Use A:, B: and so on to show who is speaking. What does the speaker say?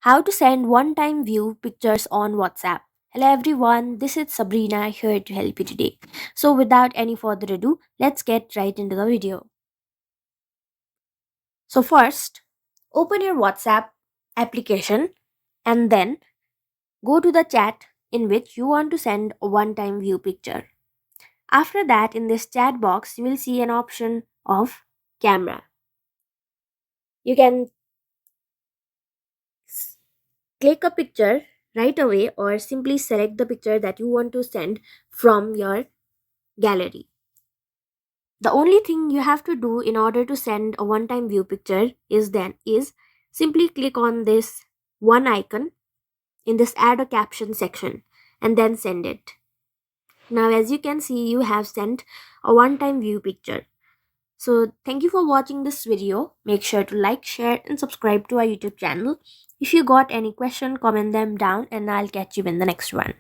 A: How to send one-time view pictures on WhatsApp. Hello everyone, this is Sabrina here to help you today. So without any further ado, let's get right into the video. So first, open your WhatsApp application and then go to the chat in which you want to send a one-time view picture. After that, in this chat box, you will see an option of camera. You can s- click a picture right away or simply select the picture that you want to send from your gallery. The only thing you have to do in order to send a one-time view picture is simply click on this one icon in this add a caption section and then send it. Now as you can see, you have sent a one-time view picture. So thank you for watching this video. Make sure to like, share and subscribe to our YouTube channel. If you got any question, comment them down and I'll catch you in the next one.